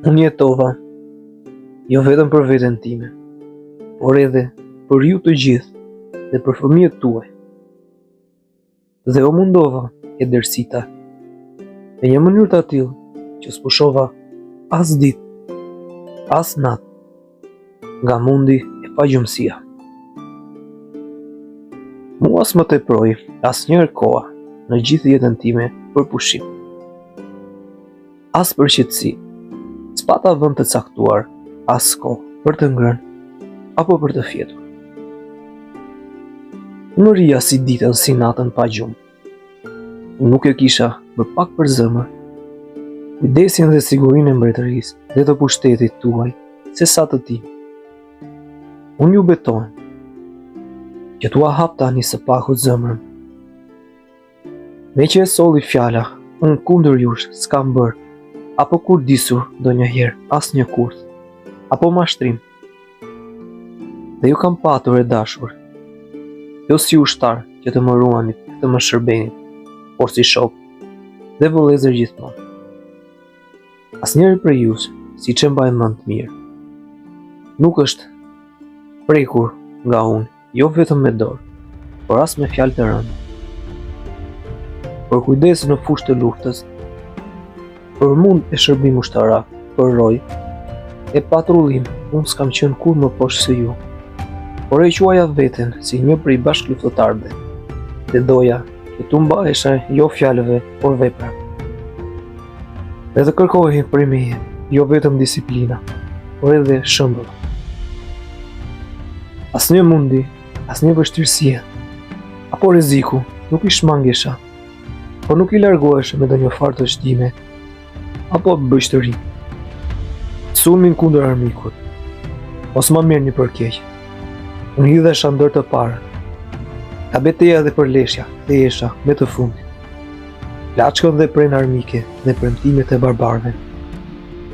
Unë jetova, jo vetëm për veten time, por edhe për ju të gjithë dhe për fëmijët tuaj. Dhe o mundova e dërsita, në një mënyrë të tillë që s'pushova as ditë, as natë, nga mundi e pagjumësia. Mua s'më teproi asnjëherë koha në gjithë jetën time për pushim. As për qetësi, s'pata vend të caktuar, as kohë për të ngrënë apo për të fjetur. Unë rija si ditën si natën pa gjumë. Unë nuk e kisha më pak për zemër kujdesin dhe sigurinë e mbretërisë dhe të pushtetit tuaj se sa të tim. Unë ju betoj që t'ua hap tani së paku zemrën. Me që e solli fjala, unë kundër jush s'kam bërë apo kur disur do njëherë as një kurth apo mashtrim. Dhe ju kam patur e dashur, jo si ushtar që të më ruanit, të më shërbenit, por si shok dhe vëllezër gjithmonë. Asnjëri prej jush, si që mbaj mend mirë, nuk është prekur nga unë, jo vetëm me dorë, por as me fjalë të rënda. Për kujdes në fushë të luftës, për mund e shërbim ushtarak, për roj, e patrullim, unë s'kam qenë kur më poshtë se ju, por e quaja veten si një prej bashkëluftëtarëve, dhe doja që tu mbahesha jo fjalëve, por vepra. Dhe të kërkohej prej meje, jo vetëm disiplina, por edhe shembull. Asnjë mundi, asnjë vështirësie, apo rreziku nuk i shmangesha, por nuk i largohesha me ndonjë farë të shtime, apo bështëri. Sulmin kundër armikut, mos ma merrni për keq. Unë hidhesha ndër të parë. Ka betejë dhe për leshja, thjesha, me të fundit. Plaçkën dhe pren armike dhe premtimet e barbarëve.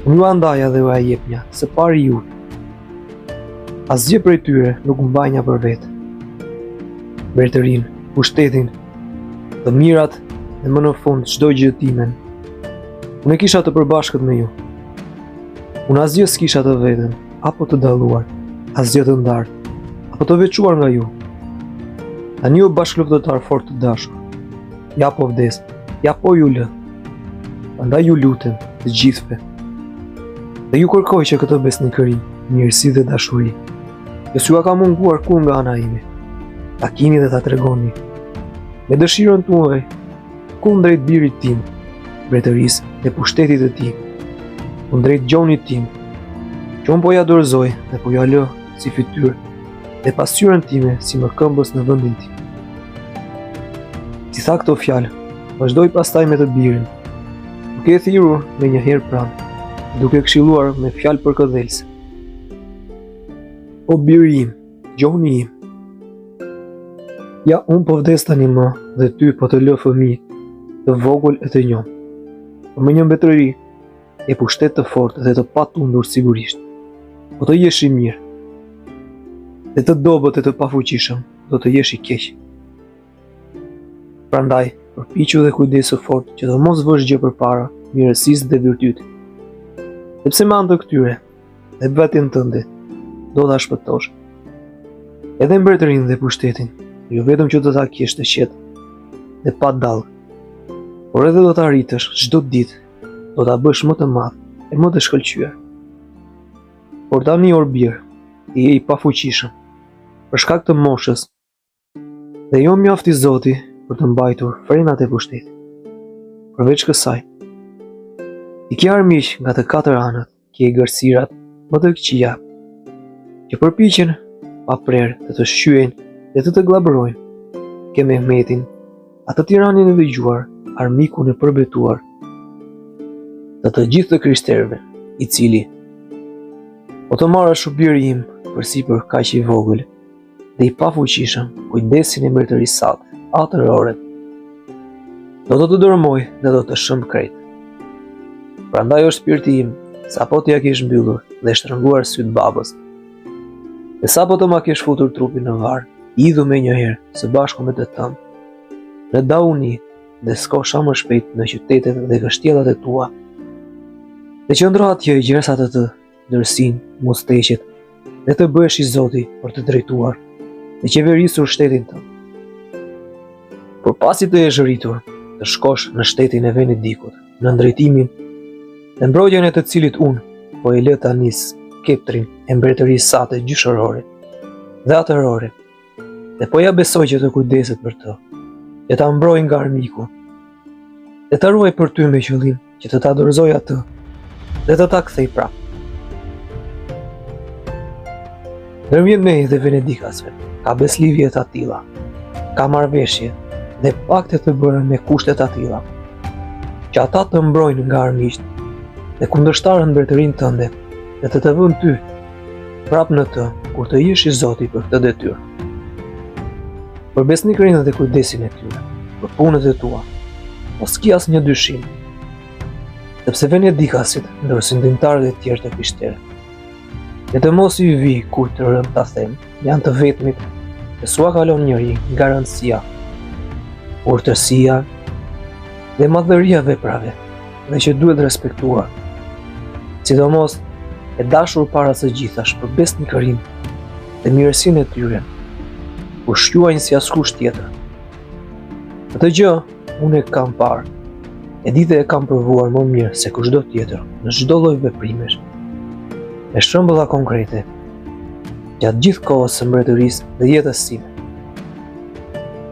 Unë ju andaja dhe u ajepnja, së pari ju. Asgjë prej tyre nuk mbajnja për vetë. Mbretërinë, pushtetin, të mirat dhe më në fund çdo gjë timen. Unë e kisha të përbashkët me ju. Unë asgjë s'kisha të veten, apo të dalluar, asgjë të ndarë, apo të veçuar nga ju. Tani u bashkëluftëtar fort të dashur. Ja po vdes, ja po ju lë. Prandaj ju lutem të gjithëve. Dhe ju kërkoj që këtë besnikëri, mirësi dhe dashuri, që s'ju ka munguar kur nga ana ime, ta keni dhe ta tregoni. Me dëshirën tuaj, kundrejt birit tim, mbretërisë dhe pushtetit të tij, kundrejt gjonit tim, që unë po ja dorëzoj dhe po ja lë si fytyrë dhe pasqyrën time si më këmbës në vendin tim. Si tha këto fjalë, vazhdoi pastaj me të birin, duke e thirrur me një herë pranë, duke këshilluar me fjalë përkëdhelëse. O biri im, gjoni im, ja unë po vdes tani më dhe ty po të lë fëmijë të vogël e të njohur, por me një mbretëri e pushtet të fortë dhe të patundur sigurisht, po të jesh i mirë, dhe të dobët e të pafuqishëm do të jesh i keq. Prandaj, përpiqu dhe kujdesu fort që të mos vësh gjë përpara mirësisë dhe virtytit. Sepse me anë të këtyre, dhe vetën tënde, do ta shpëtosh. Edhe mbretërinë dhe pushtetin, jo vetëm që do ta kesh të qetë dhe pa dallë, por edhe do ta arritësh çdo ditë, do ta bësh më të madh e më të shkëlqyer. Por tani or bir, ti je i pafuqishëm, për shkak të moshës, dhe jo mjaft i Zoti për të mbajtur frenat e pushtetit. Përveç kësaj, i ke armiq nga të katër anët, ke gërsirat më të këqija, që përpiqen pa prerë të të shqyejnë dhe të glabërojnë. Ke Mehmetin, atë tiranin e dëgjuar, armikun e përbetuar, të gjithë të krishterëve, i cili po të marrësh u biri im përsipër kaq i vogël dhe i pafuqishëm kujdesin e mbretërisë sate, atërore, do të dërmoj dhe do të shëmb krejt. Prandaj o shpirti im, sapo t'ja kesh mbyllur dhe shtrënguar sytë babës, dhe sapo të ma kesh futur trupin në varë, idhu me një herë së bashku me të tëmë, në dauni dhe s'kosha më shpejt në qytetet dhe kështjellat e tua. Dhe qëndro atje i gjersat të dërsin, mos teqet, dhe të bëhesh i Zoti për të drejtuar dhe qeverisur shtetin tënd. Por pasi të jesh rritur, të shkosh në shtetin e Venedikut, në ndrejtimin dhe mbrojtjen e të cilit unë po e lë ta nis skeptrin e mbretërisë sate gjyshërore dhe atërore, dhe po ja besoj që të kujdeset për të, që ta mbroj nga armiku, dhe ta ruaj për ty me qëllim që të ta dorëzoj atë dhe të ta kthej prapë. Ndërmjet meje dhe venedikasve ka beslidhje të tilla, ka marrëveshje dhe pakte të bëra me kushte të tilla, që ata të mbrojnë nga armiqt dhe kundërshtarën mbretërinë tënde dhe të vënë ty prapë në të kur të jesh i Zoti për këtë detyrë. Për besnikërinë dhe kujdesin e tyre, për punët e tua, mos ki asnjë dyshim, sepse venedikasit, ndërsa ndimtarët e tjerë të Krishterë, dhe të mos i vi kur të rëm ta them, janë të vetmit, dhe s'ua kalon njëri garancia, urtësia dhe madhëria veprave, dhe që duhet respektuar, sidomos e dashur para së gjithash për besnikërinë dhe mirësinë e tyre, kur shquajnë si askush tjetër. Këtë gjë unë e kam parë, e di dhe e kam provuar më mirë se kushdo tjetër në çdo lloj veprimesh, me shembulla konkrete, gjatë gjithë kohës së mbretërisë dhe jetës time.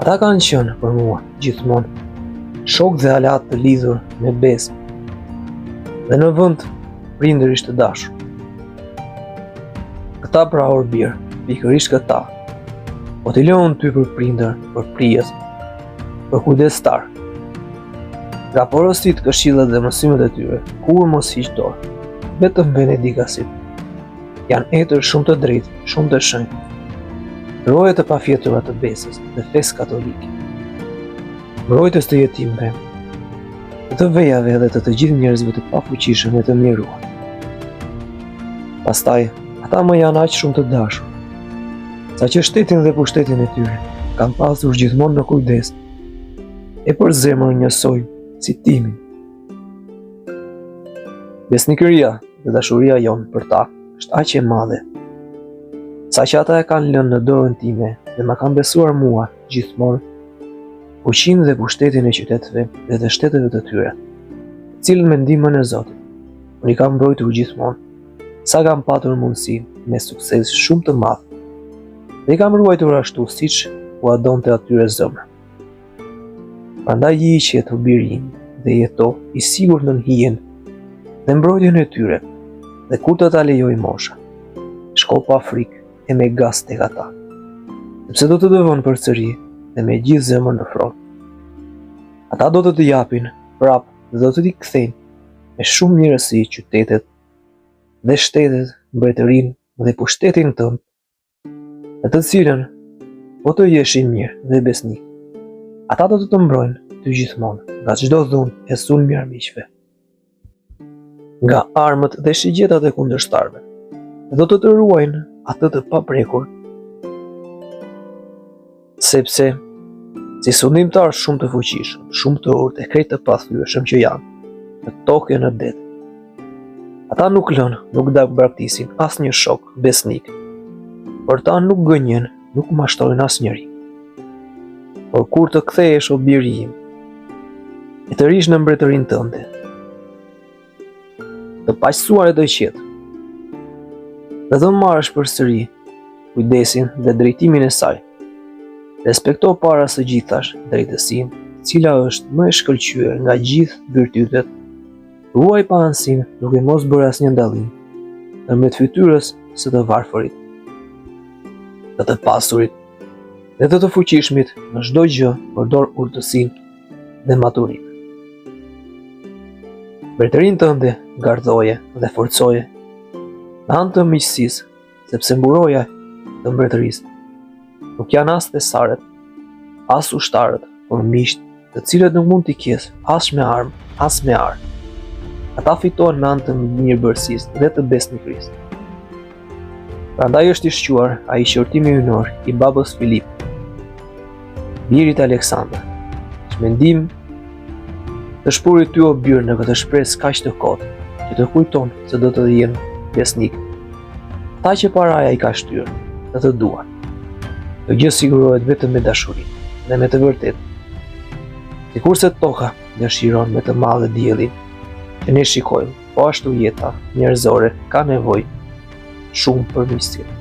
Ata kanë qenë për mua gjithmonë shok dhe aleat të lidhur me besë dhe në vend prindërisht të dashur. Këta pra orbir, pikërisht këta, po t'i lënë ty për prindër, për prijes, për kujdestar. Nga porosit, këshillat dhe mësimet e tyre, kur mos hiq dorë, vetëm venedikasit janë etër shumë të drejtë, shumë të shenjtë, roje të pafjetura të besës dhe fesë katolike, mbrojtës të jetimve, të vejave dhe të gjithë njerëzve të pafuqishëm e të mjeruar. Pastaj, ata më janë aq shumë të dashur, sa që shtetin dhe pushtetin e tyre kanë pasur gjithmonë në kujdes, e për zemër njësoj si timin. Besnikëria dhe dashuria jonë për ta është aq e madhe, sa që ata e kanë lënë në dorën time dhe ma kanë besuar mua gjithmonë fuqinë dhe pushtetin e qyteteve dhe të shteteve të tyre, cilën me ndihmën e Zotit, unë i kam mbrojtur gjithmonë, sa kam patur mundësi me sukses shumë të madh, dhe i kam ruajtur ashtu siç u adonte atyre zemra. Prandaj i qetë o birin dhe jeto i sigurt në hijen dhe mbrojtjen e tyre, dhe kur të ta lejoj mosha, shko pa frikë e me gas tek ata, sepse do të dëvon përsëri dhe me gjithë zemër në front. Ata do të të japin prapë dhe do të t'i kthejnë me shumë mirësi qytetet dhe shtetet, mbretërinë dhe pushtetin tënd, në të cilën po të jesh i mirë dhe besnik. Ata do të të mbrojnë ty gjithmonë nga çdo dhunë e sulmi armiqve, nga armët dhe shigjetat e kundërshtarëve, dhe do të të ruajnë atë të paprekur, sepse si sundimtar shumë të fuqishëm, shumë të urtë e krejt të pathyeshëm që janë në tokë e në det, ata nuk lënë, nuk braktisin asnjë shok besnik, por ta nuk gënjen, nuk mashtrojnë asnjëri. Por kur të kthehesh o biri im, e të rish në mbretërinë tënde, të paqësuar e të qetë, dhe të marrësh përsëri kujdesin dhe drejtimin e saj, respekto para së gjithash drejtësinë, cila është më e shkëlqyer nga gjithë virtytet, ruaj pa anësinë duke mos bërë asnjë dallim ndërmjet fytyrës së të varfërit, të të pasurit dhe të fuqishmit në çdo gjë, përdor urtësinë dhe maturinë. Mbretërinë tënde gardhoje dhe forcoje në anë të miqësisë, sepse mburoja të mbretërisë nuk janë as thesaret, as ushtarët, por miqt, të cilët nuk mund t'i kesë as me armë, as me arë. Ata fitohen me anë të mirëbërësisë dhe të besnikërisë. Prandaj është i shquar ai qortimi hynor i babës Filip, birit Aleksandër, që mendim të shpurit ty o byrë në këtë shpresë kaq të kotë, që të kujton se do të jenë besnik. Ata që paraja i ka shtyrë, dhe të duan. Kjo gjë sigurohet vetëm me dashuri dhe me të vërtetë. Sikurse toka dëshiron me të madhe diellin që ne shikojmë, po ashtu jeta njerëzore ka nevojë shumë për mistin.